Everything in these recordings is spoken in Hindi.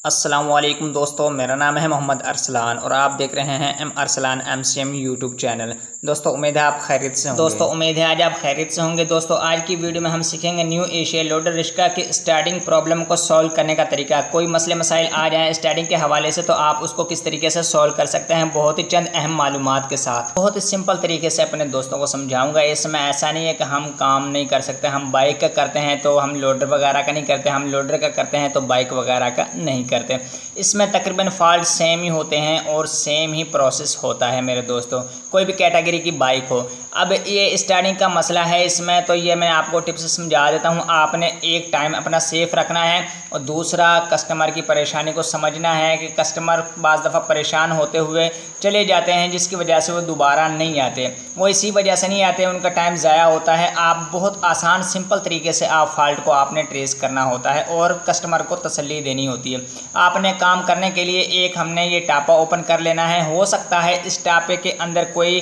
अस्सलामुअलैकुम दोस्तों, मेरा नाम है मोहम्मद अरसलान और आप देख रहे हैं M Arsalan MCM YouTube channel. दोस्तों उम्मीद है आप खैरियत से होंगे। आज आप खैरियत से होंगे। दोस्तों आज की वीडियो में हम सीखेंगे न्यू एशिया लोडर रिक्शा की स्टार्टिंग प्रॉब्लम को सॉल्व करने का तरीका। कोई मसले मसाइल आ जाएँ स्टार्टिंग के हवाले से तो आप उसको किस तरीके से सॉल्व कर सकते हैं, बहुत ही चंद अहम मालूमात के साथ, बहुत ही सिंपल तरीके से अपने दोस्तों को समझाऊंगा। इसमें ऐसा नहीं है कि हम काम नहीं कर सकते, हम बाइक का करते हैं तो हम लोडर वगैरह का नहीं करते, हम लोडर का करते हैं तो बाइक वगैरह का नहीं करते। इसमें तकरीबन फॉल्ट सेम ही होते हैं और सेम ही प्रोसेस होता है मेरे दोस्तों, कोई भी कैटेगरी की बाइक हो। अब ये स्टार्टिंग का मसला है इसमें, तो ये मैं आपको टिप्स से समझा देता हूँ। आपने एक टाइम अपना सेफ रखना है और दूसरा कस्टमर की परेशानी को समझना है कि कस्टमर बाज़ दफ़ा परेशान होते हुए चले जाते हैं जिसकी वजह से वो दोबारा नहीं आते, वो इसी वजह से नहीं आते, उनका टाइम ज़ाया होता है। आप बहुत आसान सिंपल तरीके से आप फॉल्ट को आपने ट्रेस करना होता है और कस्टमर को तसल्ली देनी होती है। आपने काम करने के लिए एक हमने ये टापा ओपन कर लेना है। हो सकता है इस टापे के अंदर कोई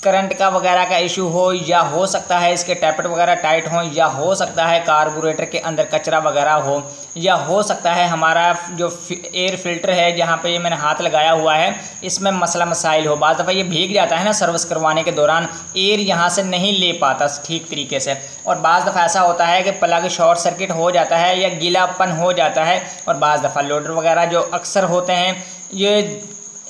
करंट का वगैरह का इशू हो, या हो सकता है इसके टैपेट वगैरह टाइट हो, या हो सकता है कार्बोरेटर के अंदर कचरा वगैरह हो, या हो सकता है हमारा जो एयर फिल्टर है जहाँ पे ये मैंने हाथ लगाया हुआ है इसमें मसला मसाइल हो। बाज़ दफ़ा ये भीग जाता है ना सर्विस करवाने के दौरान, एयर यहाँ से नहीं ले पाता ठीक तरीके से, और बाज़ दफ़ा ऐसा होता है कि प्लग शॉर्ट सर्किट हो जाता है या गीलापन हो जाता है। और बाज़ दफ़ा लोडर वगैरह जो अक्सर होते हैं, ये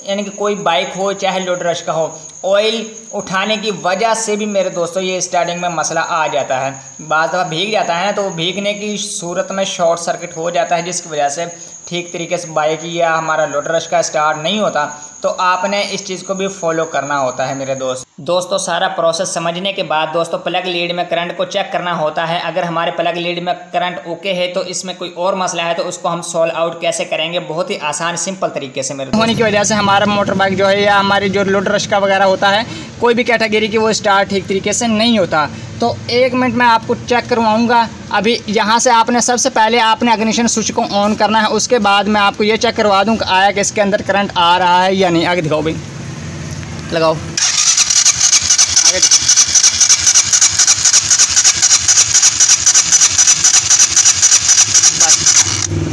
यानी कि कोई बाइक हो चाहे लोडर रिक्शा हो, ऑयल उठाने की वजह से भी मेरे दोस्तों ये स्टार्टिंग में मसला आ जाता है। बाज़ दफ़ा भीग जाता है ना, तो वो भीगने की सूरत में शॉर्ट सर्किट हो जाता है जिसकी वजह से ठीक तरीके से बाइक या हमारा लोडर रिक्शा स्टार्ट नहीं होता। तो आपने इस चीज़ को भी फॉलो करना होता है मेरे दोस्तों। सारा प्रोसेस समझने के बाद दोस्तों प्लग लीड में करंट को चेक करना होता है। अगर हमारे प्लग लीड में करंट ओके है तो इसमें कोई और मसला है तो उसको हम सॉल्व आउट कैसे करेंगे, बहुत ही आसान सिंपल तरीके से मेरे होने की वजह से हमारा मोटर बाइक जो है या हमारी जो लोडर रिक्शा वगैरह होता है कोई भी कैटेगरी की वो स्टार्ट ठीक तरीके से नहीं होता। तो 1 मिनट में आपको चेक करवाऊंगा। अभी यहाँ से आपने सबसे पहले आपने इग्निशन स्विच को ऑन करना है, उसके बाद मैं आपको ये चेक करवा दूँ कि आया कि इसके अंदर करंट आ रहा है या नहीं। आगे दिखाओ भाई, लगाओ आगे।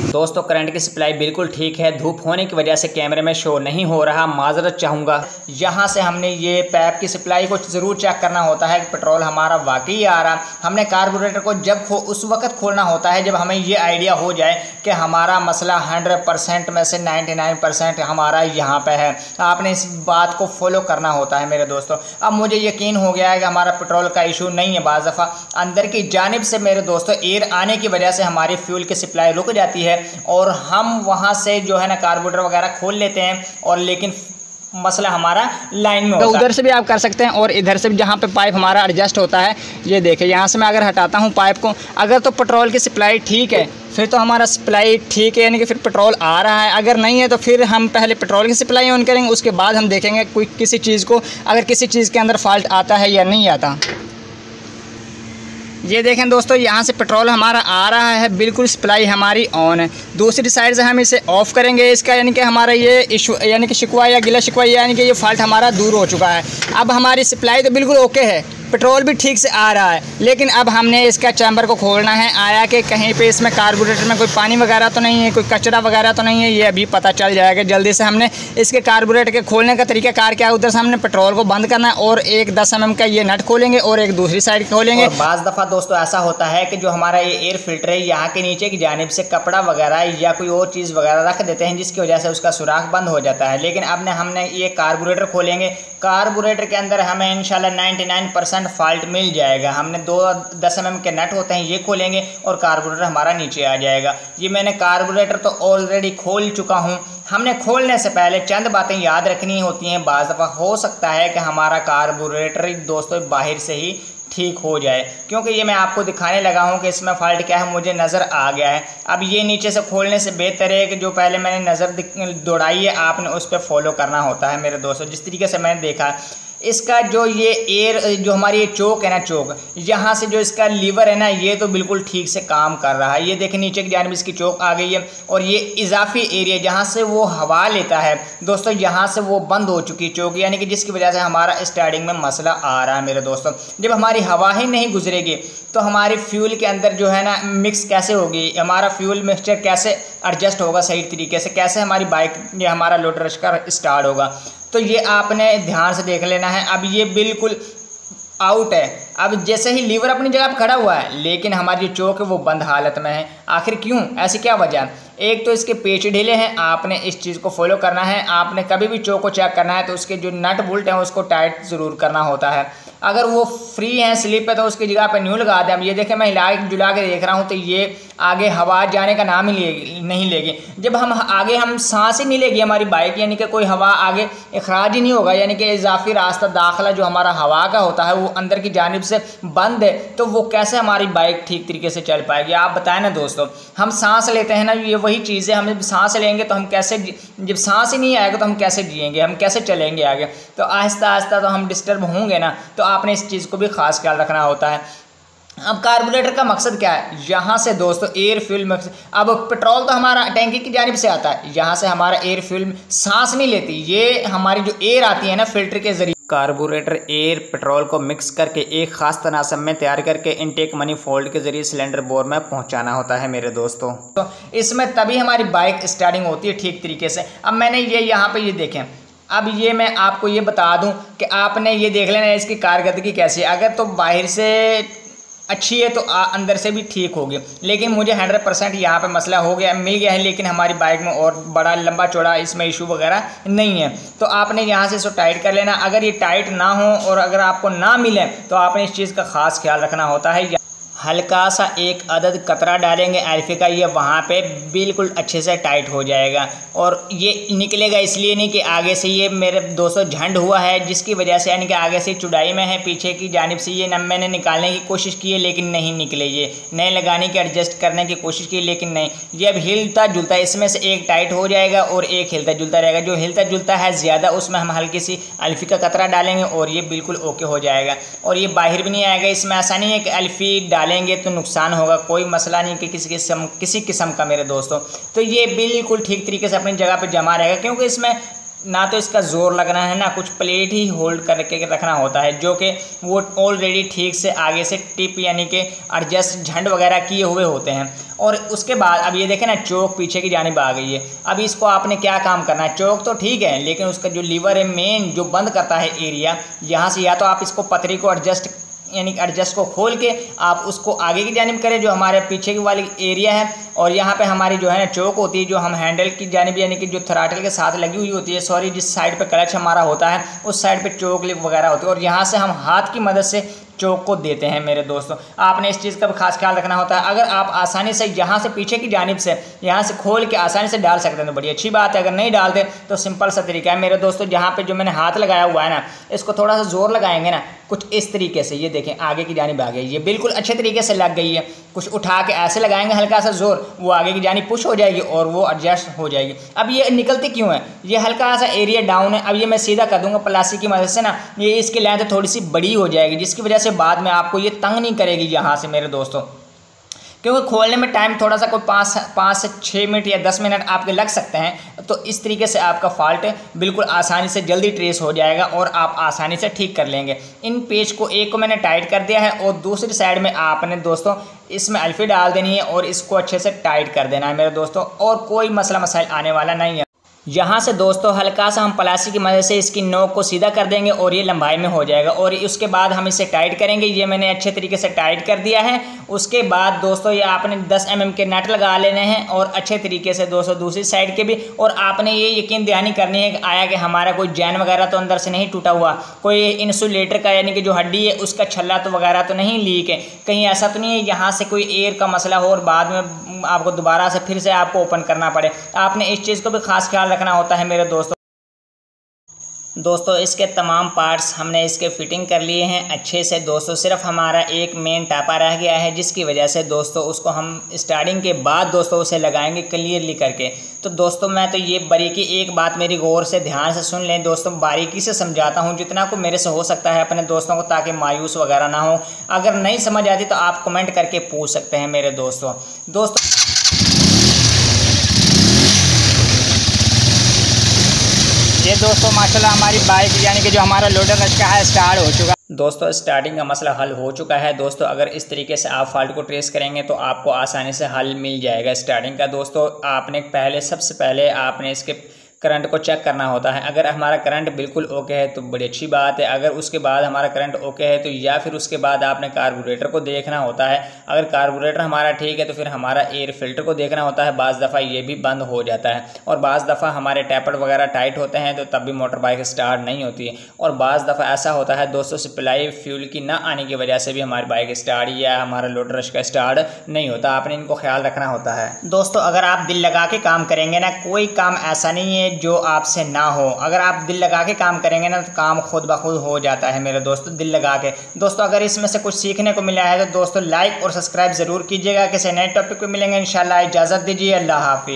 दोस्तों करंट की सप्लाई बिल्कुल ठीक है, धूप होने की वजह से कैमरे में शो नहीं हो रहा, माजरत चाहूँगा। यहाँ से हमने ये पैप की सप्लाई को ज़रूर चेक करना होता है कि पेट्रोल हमारा वाकई आ रहा। हमने कार्बोरेटर को जब उस वक्त खोलना होता है जब हमें ये आइडिया हो जाए कि हमारा मसला 100% में से 99% हमारा यहाँ पे है। आपने इस बात को फॉलो करना होता है मेरे दोस्तों। अब मुझे यकीन हो गया है कि हमारा पेट्रोल का इशू नहीं है। बाज़ दफ़ा अंदर की जानिब से मेरे दोस्तों एयर आने की वजह से हमारी फ्यूल की सप्लाई रुक जाती है और हम वहां से जो है ना कार्बोरेटर वगैरह खोल लेते हैं, और लेकिन मसला हमारा लाइन में होता है। उधर से भी आप कर सकते हैं और इधर से भी जहाँ पे पाइप हमारा एडजस्ट होता है, ये देखिए यहाँ से मैं अगर हटाता हूँ पाइप को, अगर तो पेट्रोल की सप्लाई ठीक है फिर तो हमारा सप्लाई ठीक है, यानी कि फिर पेट्रोल आ रहा है। अगर नहीं है तो फिर हम पहले पेट्रोल की सप्लाई ऑन करेंगे, उसके बाद हम देखेंगे कोई किसी चीज़ को अगर किसी चीज़ के अंदर फॉल्ट आता है या नहीं आता। ये देखें दोस्तों, यहाँ से पेट्रोल हमारा आ रहा है, बिल्कुल सप्लाई हमारी ऑन है। दूसरी साइड से हम इसे ऑफ़ करेंगे इसका, यानी कि हमारा ये इशू यानी कि शिकवा या गिला शिकवा यानी कि ये फॉल्ट हमारा दूर हो चुका है। अब हमारी सप्लाई तो बिल्कुल ओके है, पेट्रोल भी ठीक से आ रहा है, लेकिन अब हमने इसका चैम्बर को खोलना है। आया कि कहीं पे इसमें कार्बोरेटर में कोई पानी वगैरह तो नहीं है, कोई कचरा वगैरह तो नहीं है, ये अभी पता चल जाएगा जल्दी से। हमने इसके कार्बोरेटर के खोलने का तरीका कार क्या है, उधर से हमने पेट्रोल को बंद करना है और एक 10 mm का ये नट खोलेंगे और एक दूसरी साइड खोलेंगे। और बाज़ दफ़ा दोस्तों ऐसा होता है कि जो हमारा ये एयर फिल्टर है यहाँ के नीचे की जानिब से कपड़ा वगैरह या कोई और चीज़ वगैरह रख देते हैं जिसकी वजह से उसका सुराख बंद हो जाता है। लेकिन अब हमने ये कार्बोरेटर खोलेंगे, कार्बोरेटर के अंदर हमें इंशाल्लाह 99% फॉल्ट मिल जाएगा। हमने 10 mm के नट होते हैं, ये खोलेंगे और कार्बोरेटर हमारा नीचे आ जाएगा। ये मैंने कार्बोरेटर तो ऑलरेडी खोल चुका हूँ। हमने खोलने से पहले चंद बातें याद रखनी होती हैं। बाज़ दफ़ा हो सकता है कि हमारा कार्बोरेटर दोस्तों बाहर से ही ठीक हो जाए, क्योंकि ये मैं आपको दिखाने लगा हूँ कि इसमें फॉल्ट क्या है, मुझे नज़र आ गया है। अब ये नीचे से खोलने से बेहतर है कि जो पहले मैंने नज़र दौड़ाई है आपने उस पर फॉलो करना होता है मेरे दोस्तों। जिस तरीके से मैंने देखा इसका जो ये एयर जो हमारी ये चोक है ना, चोक यहाँ से जो इसका लीवर है ना, ये तो बिल्कुल ठीक से काम कर रहा है। ये देखें नीचे की जानिब इसकी चोक आ गई है और ये इजाफी एरिया जहाँ से वो हवा लेता है दोस्तों, यहाँ से वो बंद हो चुकी चोक, यानी कि जिसकी वजह से हमारा स्टार्टिंग में मसला आ रहा है मेरे दोस्तों। जब हमारी हवा ही नहीं गुजरेगी तो हमारी फ्यूल के अंदर जो है ना मिक्स कैसे होगी, हमारा फ्यूल मिक्सचर कैसे एडजस्ट होगा सही तरीके से, कैसे हमारी बाइक या हमारा लोड रश्कर स्टार्ट होगा। तो ये आपने ध्यान से देख लेना है। अब ये बिल्कुल आउट है। अब जैसे ही लीवर अपनी जगह पर खड़ा हुआ है, लेकिन हमारी जो चोक है वो बंद हालत में है। आखिर क्यों, ऐसी क्या वजह है? एक तो इसके पेच ढीले हैं, आपने इस चीज़ को फॉलो करना है। आपने कभी भी चोक को चेक करना है तो उसके जो नट बोल्ट हैं उसको टाइट ज़रूर करना होता है। अगर वो फ्री हैं, स्लिप है, तो उसकी जगह पे न्यू लगा दें। अब ये देखें मैं हिला जुला के देख रहा हूँ तो ये आगे हवा जाने का नाम ही नहीं लेगी। जब हम आगे हम सांस ही नहीं लेगी हमारी बाइक, यानी कि कोई हवा आगे अखराज ही नहीं होगा, यानी कि इजाफी रास्ता दाखिला जो हमारा हवा का होता है वो अंदर की जानिब से बंद है, तो वो कैसे हमारी बाइक ठीक तरीके से चल पाएगी? आप बताएं ना दोस्तों। हम सांस लेते हैं ना, ये वही चीज़ है। हम सांस लेंगे तो हम कैसे, जब सांस ही नहीं आएगा तो हम कैसे जिएंगे, हम कैसे चलेंगे आगे? तो आहिस्ता आहिस्ता तो हम डिस्टर्ब होंगे ना। तो आपने इस चीज़ को भी खास ख्याल रखना होता है। अब कार्बोरेटर का मकसद क्या है? यहाँ से दोस्तों एयर फ्यूल मकसद, अब पेट्रोल तो हमारा टैंकी की जानिब से आता है, यहाँ से हमारा एयर फ्यूल सांस नहीं लेती, ये हमारी जो एयर आती है ना फिल्टर के जरिए। कार्बोरेटर एयर पेट्रोल को मिक्स करके एक खास तनासब में तैयार करके इनटेक मनीफोल्ड के जरिए सिलेंडर बोर में पहुंचाना होता है मेरे दोस्तों। तो इसमें तभी हमारी बाइक स्टार्टिंग होती है ठीक तरीके से। अब मैंने ये यहाँ पे ये देखें, अब ये मैं आपको ये बता दूं कि आपने ये देख लेना है इसकी कारकर्दगी कैसी है। अगर तो बाहर से अच्छी है तो अंदर से भी ठीक होगी, लेकिन मुझे 100% यहाँ पे मसला हो गया, मिल गया है, लेकिन हमारी बाइक में और बड़ा लंबा चौड़ा इसमें इशू वगैरह नहीं है। तो आपने यहाँ से इसको टाइट कर लेना। अगर ये टाइट ना हो और अगर आपको ना मिले तो आपने इस चीज़ का ख़ास ख्याल रखना होता है। हल्का सा एक अदद कतरा डालेंगे एल्फी का, ये वहाँ पे बिल्कुल अच्छे से टाइट हो जाएगा और ये निकलेगा इसलिए नहीं कि आगे से ये मेरे दोस्तों झंड हुआ है, जिसकी वजह से यानी कि आगे से चुड़ाई में है, पीछे की जानिब से ये मैंने निकालने की कोशिश की है लेकिन नहीं निकले। ये नए लगाने की एडजस्ट करने की कोशिश की लेकिन नहीं। ये अब हिलता जुलता, इसमें से एक टाइट हो जाएगा और एक हिलता जुलता रहेगा। जो हिलता जुलता है ज़्यादा उसमें हम हल्की सी एल्फी का कतरा डालेंगे और ये बिल्कुल ओके हो जाएगा और ये बाहर भी नहीं आएगा। इसमें ऐसा नहीं है कि एल्फी डालेंगे तो नुकसान होगा, कोई मसला नहीं कि किसी किस्म का मेरे दोस्तों। तो ये बिल्कुल ठीक तरीके से अपनी जगह पे जमा रहेगा, क्योंकि इसमें ना तो इसका जोर लगना है ना कुछ, प्लेट ही होल्ड करके रखना होता है जो कि वो ऑलरेडी ठीक से आगे से टिप यानी कि एडजस्ट झंड वगैरह किए हुए होते हैं। और उसके बाद अब ये देखें ना चोक पीछे की जानिब आ गई है। अब इसको आपने क्या काम करना है, चोक तो ठीक है लेकिन उसका जो लीवर है मेन जो बंद करता है एरिया, यहाँ से या तो आप इसको पतरी को एडजस्ट यानी एडजस्ट को खोल के आप उसको आगे की जानिब करें जो हमारे पीछे की वाली एरिया है, और यहाँ पे हमारी जो है ना चोक होती है जो हम हैंडल की जानिब यानी कि जो थ्रॉटल के साथ लगी हुई होती है, सॉरी जिस साइड पे क्लच हमारा होता है उस साइड पे चोक लिप वगैरह होती है, और यहाँ से हम हाथ की मदद से चोक को देते हैं मेरे दोस्तों। आपने इस चीज़ का भी खास ख्याल रखना होता है। अगर आप आसानी से यहाँ से पीछे की जानिब से यहाँ से खोल के आसानी से डाल सकते हैं तो बड़ी अच्छी बात है। अगर नहीं डालते तो सिंपल सा तरीका है मेरे दोस्तों, जहाँ पे जो मैंने हाथ लगाया हुआ है ना इसको थोड़ा सा जोर लगाएंगे ना कुछ इस तरीके से, ये देखें आगे की जानिब आ गई, ये बिल्कुल अच्छे तरीके से लग गई है। कुछ उठा के ऐसे लगाएंगे हल्का सा जोर, वो आगे की जानिब पुश हो जाएगी और वो एडजस्ट हो जाएगी। अब ये निकलती क्यों है, ये हल्का सा एरिया डाउन है। अब ये मैं सीधा कर दूंगा प्लास्टिक की मदद से ना, ये इसकी लेंथ थोड़ी सी बड़ी हो जाएगी जिसकी वजह से बाद में आपको ये तंग नहीं करेगी यहाँ से मेरे दोस्तों, क्योंकि खोलने में टाइम थोड़ा सा कोई 5 से 6 मिनट या 10 मिनट आपके लग सकते हैं। तो इस तरीके से आपका फॉल्ट बिल्कुल आसानी से जल्दी ट्रेस हो जाएगा और आप आसानी से ठीक कर लेंगे। इन पेज को एक को मैंने टाइट कर दिया है और दूसरी साइड में आपने दोस्तों इसमें एल्फी डाल देनी है और इसको अच्छे से टाइट कर देना है मेरे दोस्तों, और कोई मसला मसाइल आने वाला नहीं है। यहाँ से दोस्तों हल्का सा हम प्लास्टिक की मदद से इसकी नोक को सीधा कर देंगे और ये लंबाई में हो जाएगा, और उसके बाद हम इसे टाइट करेंगे। ये मैंने अच्छे तरीके से टाइट कर दिया है। उसके बाद दोस्तों ये आपने 10 mm के नट लगा लेने हैं और अच्छे तरीके से दोस्तों दूसरी साइड के भी, और आपने ये यकीन दहानी करनी है कि आया कि हमारा कोई जैन वगैरह तो अंदर से नहीं टूटा हुआ, कोई इंसुलेटर का यानी कि जो हड्डी है उसका छल्ला तो वगैरह तो नहीं लीक है, कहीं ऐसा तो नहीं है यहाँ से कोई एयर का मसला हो और बाद में आपको दोबारा से फिर से आपको ओपन करना पड़े। आपने इस चीज़ को भी खास ख्याल रखना होता है मेरे दोस्तों। दोस्तों इसके तमाम पार्ट्स हमने इसके फिटिंग कर लिए हैं अच्छे से दोस्तों। सिर्फ हमारा एक मेन टापा रह गया है, जिसकी वजह से दोस्तों उसको हम स्टार्टिंग के बाद दोस्तों उसे लगाएंगे क्लियरली करके। तो दोस्तों मैं तो ये बारीकी, एक बात मेरी गौर से ध्यान से सुन लें दोस्तों, बारीकी से समझाता हूँ जितना को मेरे से हो सकता है अपने दोस्तों को, ताकि मायूस वगैरह ना हो। अगर नहीं समझ आती तो आप कमेंट करके पूछ सकते हैं मेरे दोस्तों। ये दोस्तों माशाल्लाह हमारी बाइक यानी कि जो हमारा लोडर का है स्टार्ट हो चुका। दोस्तों स्टार्टिंग का मसला हल हो चुका है दोस्तों। अगर इस तरीके से आप फॉल्ट को ट्रेस करेंगे तो आपको आसानी से हल मिल जाएगा स्टार्टिंग का। दोस्तों आपने सबसे पहले आपने इसके करंट को चेक करना होता है। अगर हमारा करंट बिल्कुल ओके है तो बड़ी अच्छी बात है। अगर उसके बाद हमारा करंट ओके है तो या फिर उसके बाद आपने कार्बोरेटर को देखना होता है। अगर कार्बोरेटर हमारा ठीक है तो फिर हमारा एयर फिल्टर को देखना होता है। बाज़ दफ़ा ये भी बंद हो जाता है और बाज़ दफ़ा हमारे टैपर वगैरह टाइट होते हैं तो तब भी मोटर बाइक स्टार्ट नहीं होती है। और बाज़ दफ़ा ऐसा होता है दोस्तों सप्लाई फ्यूल की ना आने की वजह से भी हमारी बाइक स्टार्ट या हमारा लोडर का स्टार्ट नहीं होता। आपने इनको ख्याल रखना होता है दोस्तों। अगर आप दिल लगा के काम करेंगे ना, कोई काम ऐसा नहीं है जो आपसे ना हो। अगर आप दिल लगा के काम करेंगे ना तो काम खुद ब खुद हो जाता है मेरे दोस्तों, दिल लगा के। दोस्तों अगर इसमें से कुछ सीखने को मिला है तो दोस्तों लाइक और सब्सक्राइब जरूर कीजिएगा। किसी नए टॉपिक पे मिलेंगे इंशाल्लाह। इजाज़त दीजिए, अल्लाह हाफिज़।